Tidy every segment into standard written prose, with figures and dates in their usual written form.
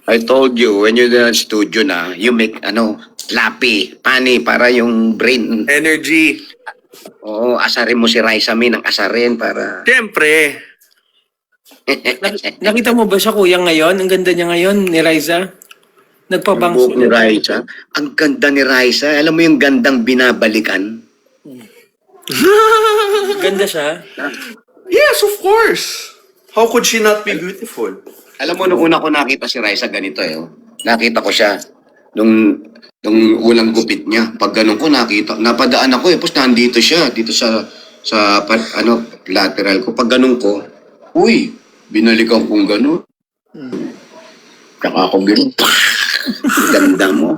I told you, when you're in the studio na, you make, lappy, funny, para yung brain. Energy. Oo, asarin mo si Raisa May ng asarin para... Siyempre. Nakita mo ba siya, kuya, ngayon? Ang ganda niya ngayon, ni Raisa. Yung Nagpabangso buhok ni Raisa. Ang ganda ni Raisa. Alam mo yung gandang binabalikan? Ganda siya. Yes, of course. How could she not be beautiful? Alam mo, nung una ko nakita si Raisa, ganito eh. Oh. Nakita ko siya nung unang gupit niya. Pag ganun ko nakita, napadaan ako eh. Tapos nandito siya, dito sa lateral ko. Pag ganun ko, uy, binalikan kong ganun. Tsaka ako ganun. Ganda mo.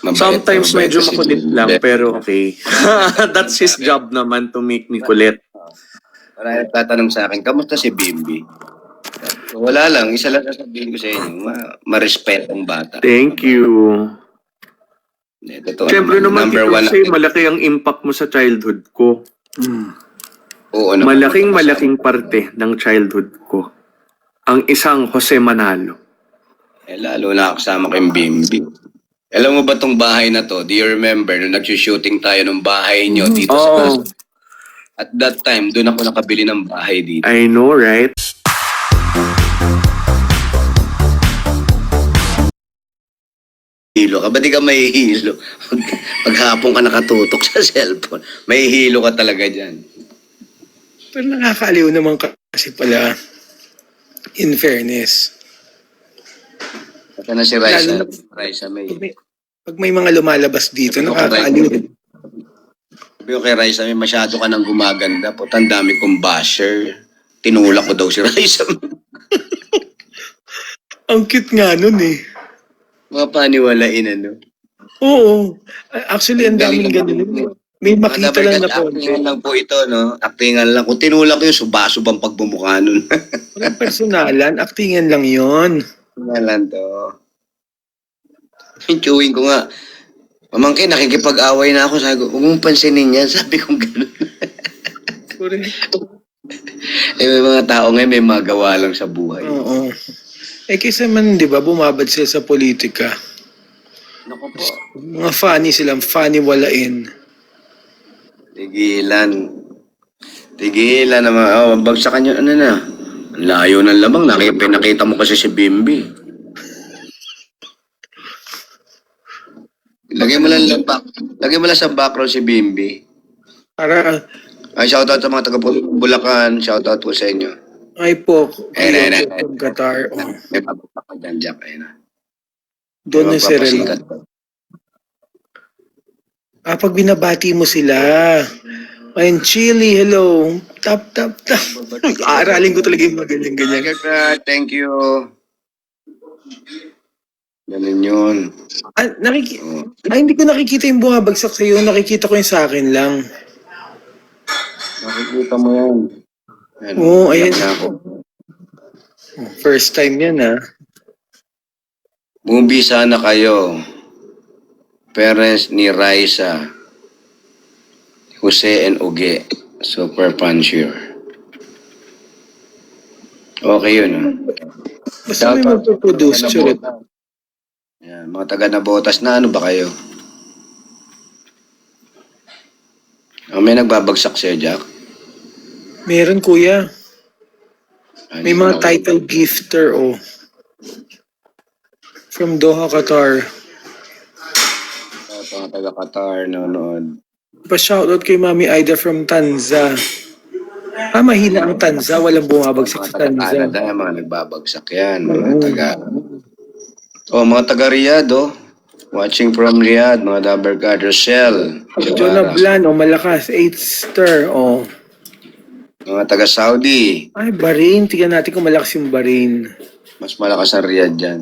Mabait, Sometimes mabait medyo kasi makulit si lang, Bebe. pero okay. That's his job naman to make me kulit. Marami tatanong sa akin, kamusta si Bimbi? Wala lang, isa lang sasabihin ko sa inyo, ma-respect ang bata. Thank you. Totoo Siyempre naman, number Tito one. Jose, malaki ang impact mo sa childhood ko. Oo, naman. Malaking parte ng childhood ko. Ang isang Jose Manalo. Lalo na kasama kayong Bimbi. Alam mo ba tong bahay na to? Do you remember nung nag-shooting tayo ng bahay nyo dito Oh, At that time, doon ako nakabili ng bahay dito. I know, right? Hilo ka. Ba't di ka may hilo? Paghapon ka nakatutok sa cellphone, may hilo ka talaga dyan. Pero nakakaaliw naman kasi pala, in fairness. Ito na si Raisa. Lalo na- Raisa May. Pag may mga lumalabas dito, nakakaaliw. Sabi ko kay Raisa May, masyado ka nang gumaganda. Ang dami kong basher. Tinulak ko daw si Raisa May. Ang cute nga nun eh. Mga paniwalain, ano? Oo. Actually, ang daming ganun. May makita lang na Actingan konti. lang po ito, no? Actingan lang. Kung tinulak ko yung subasubang pagbumukha nun. Walang personalan, actingan lang yon. Nga lang to. Yung chewing ko nga, pamangkin, nakikipag-away na ako. Sabi ko, huwag mong pansinin yan. Sabi ko gano'n. May mga tao ngayon, may magawa lang sa buhay. Oo. Eh kaysa man, di ba, bumabad sila sa politika. Naku po. Mga funny silang, funny walain. Tigilan. Tigilan naman. Oh, bagsakan yun. Ano na? Ang layo ng lamang. Pinakita mo kasi si Bimbi. Lagay mo lang sa background si Bimbi. Para, Ay, shoutout sa mga taga Bulacan. Shoutout po sa inyo. ay po, Ayun. from Qatar. Oh. May papapak ka dyan, Jack. Ayun na. Doon na si Rel. Magpapasikat. Pag binabati mo sila, ayun, Chili, hello. Tap. Aaralin ko talaga yung mga ganyan-ganyan. Thank you. Ganun yun. Hindi ko nakikita yung bumabagsak sa'yo. Nakikita ko yung sa akin lang. Nakikita mo yan. Oo, ayan. Iyak na ako. First time yan, ha? Movie sana kayo. Parents ni Raisa, Jose and Uge. Super punchier. Okay yun, ha? Basta may magpo-produce, sulit. Yan, mga taga na botas na ano ba kayo? May nagbabagsak sa'yo, Jack? Meron, kuya. Ay, May hindi mga ko na- title gifter, oh. From Doha, Qatar. Mga taga Qatar, nanonood. Pa-shoutout kay Mami Aida from Tanza. Mahina ang Tanza. Walang bumabagsak Mga sa taga Tanza. Canada, mga nagbabagsak yan. Mga taga... mga taga Riyadh, oh. Watching from Riyadh, mga Dabber God, Rochelle. Jonah Blan, oh, malakas. 8 star, oh. Mga taga Saudi. Ay, Bahrain. Tingnan natin kung malakas yung Bahrain. Mas malakas ang Riyadh dyan.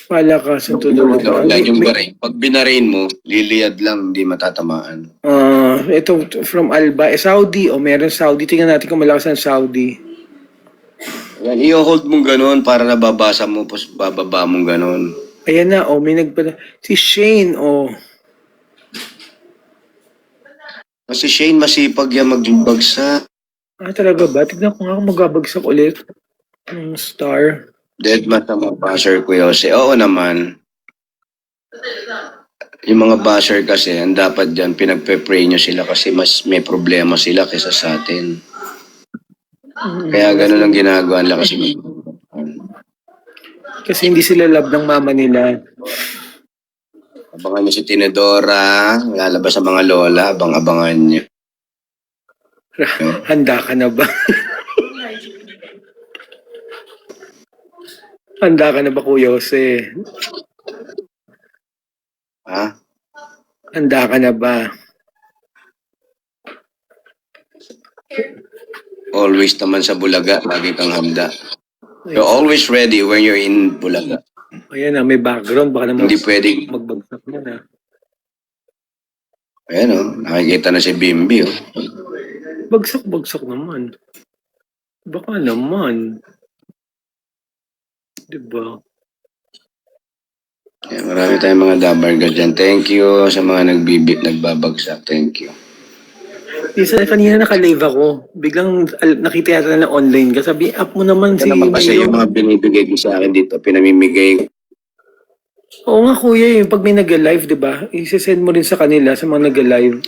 Malakas ang tulog. Yan yung Bahrain. Pag binarin mo, liliyad lang, hindi matatamaan. Ito from Alba. Saudi, oh, meron Saudi. Tingnan natin kung malakas ang Saudi. Yan, i-hold mong ganun para nababasa mo, tapos bababa mong ganun. Ayan na, oh, may nagpala. Si Shane, oh. Kasi Shane, masipag yan magbagsak. Talaga ba? Tignan ko nga kung magabagsak ulit. Ang star. Dead mat ang mga basher ko Jose. Oo naman. Yung mga basher kasi, ang dapat dyan, pinagpe-pray nyo sila kasi mas may problema sila kaysa sa atin. Kaya ganun ang ginagawa nila kasi. Kasi hindi sila love ng mama nila. Abangan nyo si Tinedora, lalabas sa mga lola, abang-abangan nyo. Handa ka na ba? Handa ka na ba, Kuya Jose? Ha? Handa ka na ba? Always naman sa Bulaga, lagi kang handa. You're always ready when you're in Bulaga. Ayan na, may background. Baka naman Hindi pwedeng, magbagsak na na. ayan o, nakikita na si Bimbi o. Bagsak naman. Baka naman. Diba? Ayan, marami tayong mga dabarga dyan. Thank you sa mga nagbabagsak. Thank you. Isa kanina naka-live ako. Biglang nakita yata na online ka. Sabi, up mo naman Ito si naman kasi Mayo. yung mga binibigay ko sa akin dito, pinamimigay. Oo nga kuya, yung pag may nag-live, di ba? I-send mo rin sa kanila, sa mga nag-live.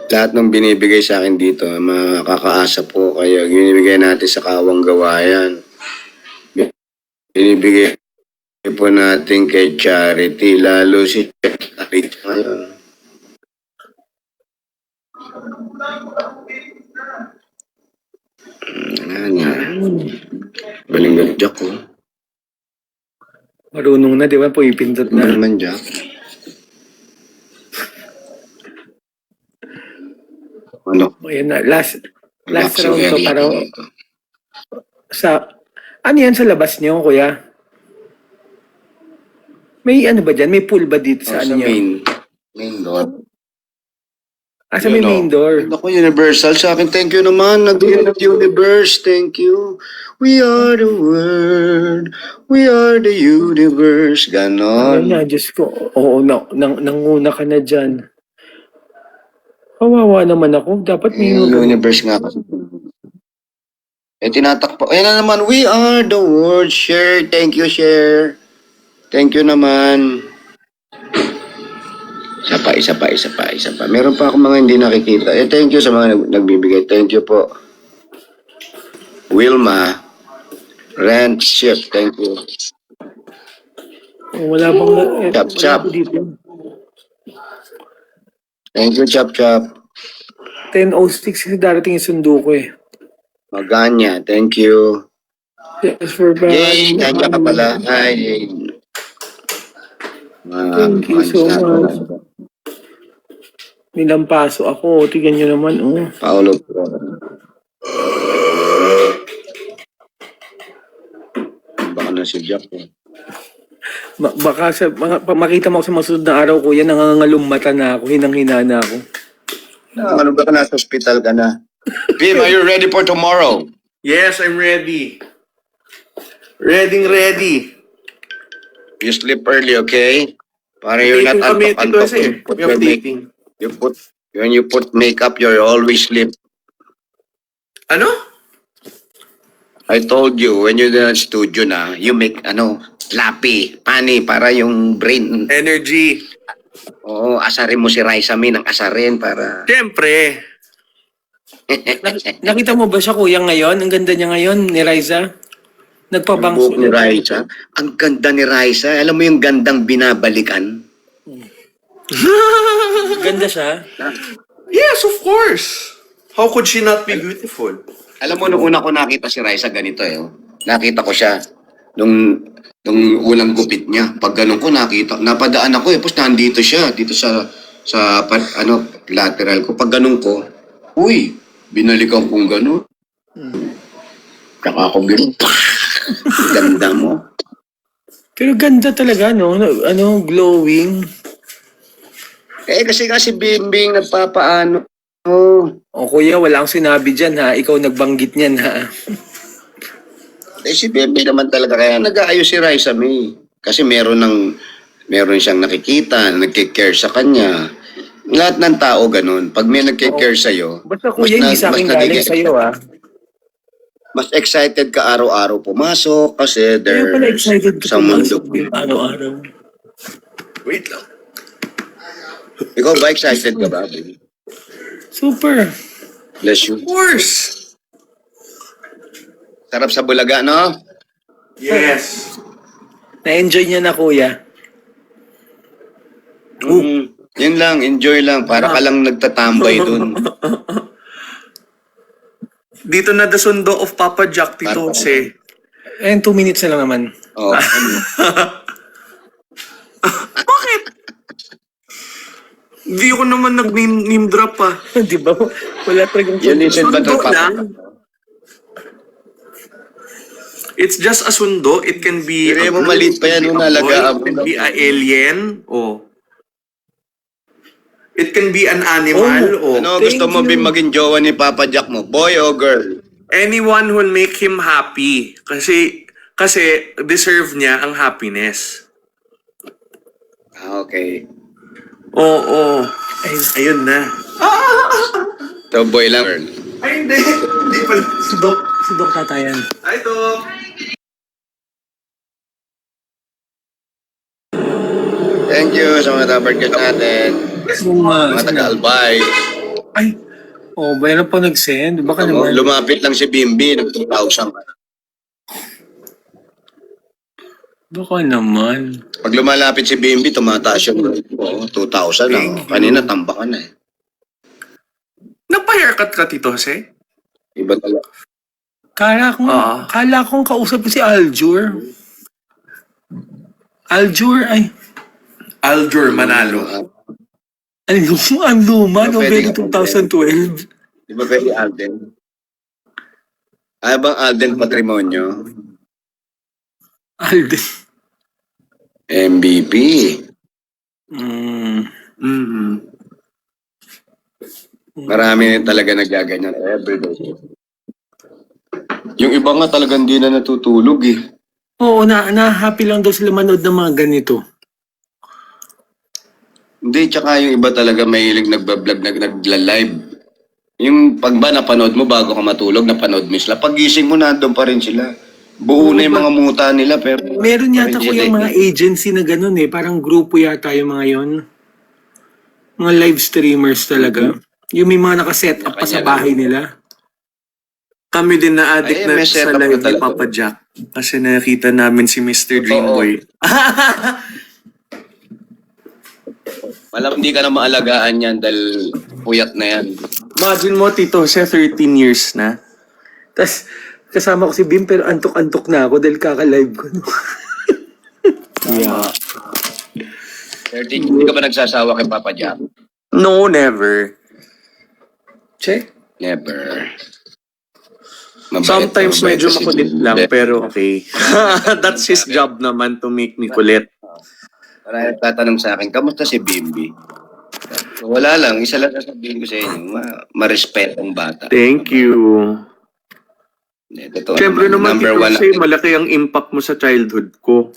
Lahat ng binibigay sa akin dito, mga kakaasa po kayo. Binibigay natin sa Kawang Gawayan. Binibigay po natin kay Charity, lalo si Charity ngayon. Baling Jack ko. Marunong na, di ba? Pumipindot Ano na. naman Jack? Ano? Ayan na, last Relax round yung to area para dito. sa... Ano yan sa labas niyo, kuya? May ano ba dyan? May pool ba dito sa Sa ano niyo? main door. Ah, sa may main door. Ako, Universal sa akin. Thank you naman. Nagbigay ng universe. Thank you. We are the world. We are the universe. Ayan Ganon. na, Diyos ko. Oo, nanguna ka na dyan. Kawawa naman ako. Dapat may Universe nga kasi. Tinatakpo. Ayan na naman. We are the world. Share. Thank you, share. Thank you naman. Isa pa. Meron pa ako mga hindi nakikita. Thank you sa mga nagbibigay. Thank you po. Wilma. Rent ship. Thank you. Wala bang... Chap, wala chap. ko dito. Thank you, Chap Chap. 10:06 kasi darating yung sundo ko eh. Maganya. Thank you. Yes, for Yay! Nandiyan ka pala. Hi, Yay. Thank you so much. Nilampaso ako. Tignan nyo naman. Oh. Paolo. Baka na si Jack. Baka sa, makita mo ako sa masunod na araw, kuya, nangangalong mata na ako. Hinang-hina na ako. Ano ba ka nasa hospital ka na? Bim, are you ready for tomorrow? Yes, I'm ready. Ready. You sleep early, okay? Para you're not antok-antok. When you put makeup, you always sleep. Ano? I told you, when you're in the studio na, you make, lappy, pani, para yung brain. Energy. Oo, asarin mo si Raisa Min ng asarin para... Siyempre. Nakita mo ba siya, kuya, ngayon? Ang ganda niya ngayon, ni Raisa. Nagpabangs Buhok ni Raisa. Ang ganda ni Raisa. Alam mo yung gandang binabalikan? Ganda siya. Yes, of course. How could she not be beautiful? Alam mo, nung una ko nakita si Raisa ganito nakita ko siya nung unang gupit niya. Pag ganun ko nakita, napadaan ako tapos nandito siya, dito sa lateral ko. Pag ganun ko, uy, binalikan kong ganun. Saka ako ganun. Ganda mo. Pero ganda talaga, no? Glowing. Kasi Bimbing nagpapaano. O kuya, wala akong sinabi dyan, ha? Ikaw nagbanggit niyan, ha? Si Bimbing naman talaga kaya nag-aayos si Raisa May. Kasi meron siyang nakikita, nagkikare sa kanya. Lahat ng tao ganun. Pag may nagkikare sa'yo, Basta kuya, hindi sa akin galing sa'yo, ha? Mas excited ka araw-araw pumasok kasi Kaya pala there's excited ka sa mundo. araw-araw. Wait lang. Ikaw ba excited ka ba, baby? Super. Bless you. Of course! Sarap sa Bulaga, no? Yes. Na-enjoy niya na, kuya. Yun lang, enjoy lang. Para ka lang nagtatambay dun. Dito na the sundo of Papa Jack, Tito Parang- Jose. And 2 minutes na lang naman. Oh, ano? Bakit? Hindi ko naman nag-name drop pa. Di ba? Wala talagang Yun din ba Sundo ito, lang. It's just a sundo. It can be Pero a mo maliit pa yan, it can nung be a nalagaan boy, it can mo. be a alien. Oh. It can be an animal. Oh. Ano gusto mo Thank you. maging jowa ni Papa Jack mo? Boy o girl? Anyone who will make him happy. Kasi deserve niya ang happiness. Ah, okay. Oo. Ay, Ayun na. So, boy lang, girl. Ay, hindi. Hindi pala. si Doc Tatayan. Ay, Dok. Thank you sa mga tabarkas natin. Mga taga-albay. Ay, oh, bayan pa nag-send. Baka naman. Lumapit lang si Bimbi, nag-2,000 ka. Baka naman. Pag lumalapit si Bimbi, tumataas yung 2,000 na. Kanina, tambakan na eh. Nagpa-haircut ka, Tito Jose? Iba talaga. Kala kong kausap ko si Aljur. Aljur, ay. Aljur Manalo. Ang luma, Ano pwede November ka- 2012. Di ba pwede Alden? Ay bang Alden Patrimonio? Alden. MVP. Mm-hmm. Marami talaga nagaganyan everyday. Yung iba nga talagang di na natutulog eh. Oo, na-happy lang daw sila manood ng mga ganito. Hindi, tsaka yung iba talaga mahilig nagbablog, nagla-live. Yung pag ba napanood mo bago ka matulog, napanood mo sila. Pag gising mo, nandun pa rin sila. Buo na yung mga muta nila, pero... Meron yata pa rin ko sila yung mga agency na ganun eh. Parang grupo yata yung mga yon. Mga live streamers talaga. Yung may mga nakaset up pa sa bahay nila. Kami din na-addict Ay, na may sa setup live na ni talaga. Papa Jack. Kasi nakita namin si Mr. Dreamboy. Malam hindi ka na maalagaan yan dahil puyat na yan. Imagine mo, Tito Jose, 13 years na. Tapos kasama ko si Bim pero antok-antok na ako dahil kaka-live ko. Yeah. 13, hindi ka ba nagsasawa kay Papa Jack? No, never. Check. Never. Mabait Sometimes na mabait medyo si makulit Jim. lang, pero okay. That's his job naman to make me kulit. Marami nagtatanong sa akin, kamusta si Bimbi? Wala lang, isa lang sasabihin ko sa inyo, ma-respect ang bata. Thank you. Totoo Siyempre naman, number Tito one. Jose, malaki ang impact mo sa childhood ko.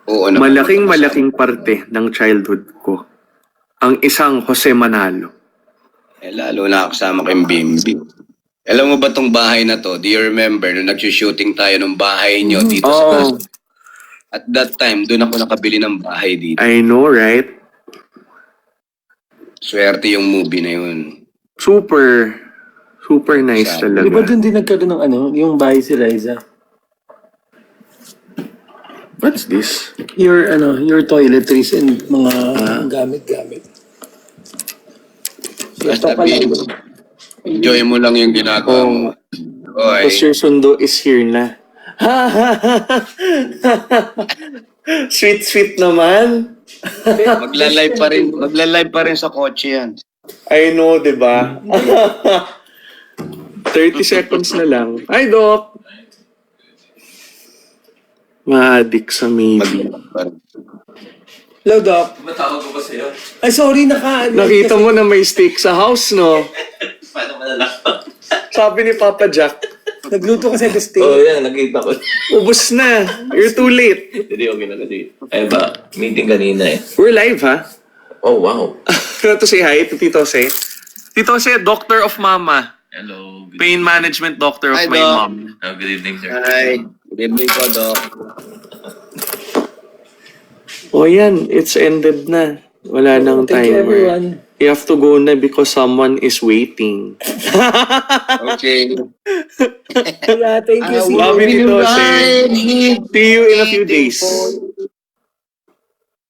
Oo, naman. Malaking parte ng childhood ko. Ang isang Jose Manalo. Eh, lalo na kasama ko yung Bimbi. Alam mo ba tong bahay na to? Do you remember nung nag-shooting tayo ng bahay nyo dito sa Oh, At that time, doon ako nakabili ng bahay dito. I know, right? Swerte yung movie na yun. Super nice Di Di ba talaga. dun din nagkaroon ng yung bahay si Liza? What's this? Your toiletries and mga gamit-gamit. Basta enjoy mo lang yung ginagawa mo. Oy, Tapos your sundo is here na. Sweet naman. magla-live pa rin sa kotse yan. I know, di ba? 30 seconds na lang. Hi, Doc! Ma-addict sa maybe. Hello, Doc. Matawag ko ba sa'yo? Ay, sorry, Nakita mo na may steak sa house, no? Paano malalaman? Sabi ni Papa Jack, Nagluto kasi ng steak. Oo, yan. Nakita ko. ubos na. You're too late. Hindi okay na kasi. Ay ba, meeting kanina eh. We're live, ha? Oh, wow. Kaya to say hi to Tito Jose. Tito Jose, doctor of mama. Hello. Pain management doctor of Hi, my Doc. mom. Good evening, sir. Hi. Good evening po, Doc. Oh yan, it's ended na. Wala nang Thank you, timer. everyone. You have to go na because someone is waiting. Okay. Yeah, thank you. See Love you, you. Tito. See you in a few days.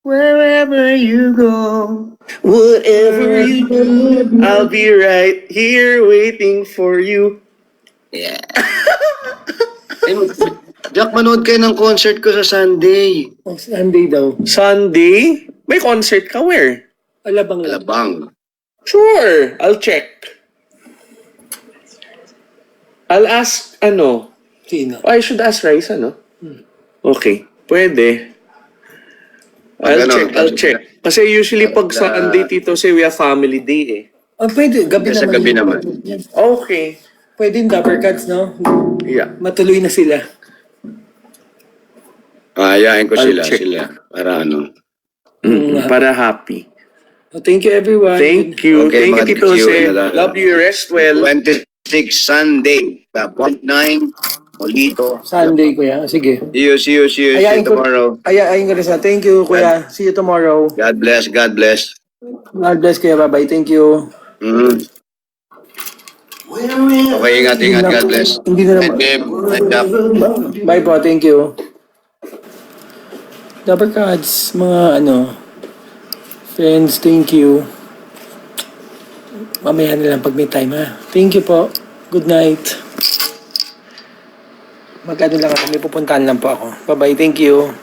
Wherever you go. Whatever you do, I'll be right here waiting for you. Yeah. Jack, manood kayo ng concert ko sa Sunday. Oh, Sunday daw. Sunday? May concert ka where? Alabang lang. Alabang. Sure, I'll check. I'll ask, Sino? I should ask Raisa, no? Okay, pwede. I'll check. Kasi usually pag Sunday, Tito, say we have family day eh. Oh, pwede. Gabi Sa naman. gabi naman. Okay. Pwede yung Dapper Cats, no? Yeah. Matuloy na sila. Ayain ko I'll sila. check. Para ano. Para happy. Oh, thank you, everyone. Thank you. Okay, Thank you, mga Tito thank you. Jose. Love you. Rest well. 26 Sunday. 0.9. Molito. Sunday, kuya. Sige. See you Ayain ko, tomorrow. ayain ko rin sa. Thank you, kuya. See you tomorrow. God bless. God bless, kuya. Bye-bye. Thank you. Mm. Okay, ingat. God bless. Hindi na And naman. Dave, and Jack. Bye po. Thank you. Dapper Cats, mga friends, thank you. Mamaya na lang pag may time, ha. Thank you po. Good night. Lang ako. May pupuntahan lang po ako. Bye-bye. Thank you.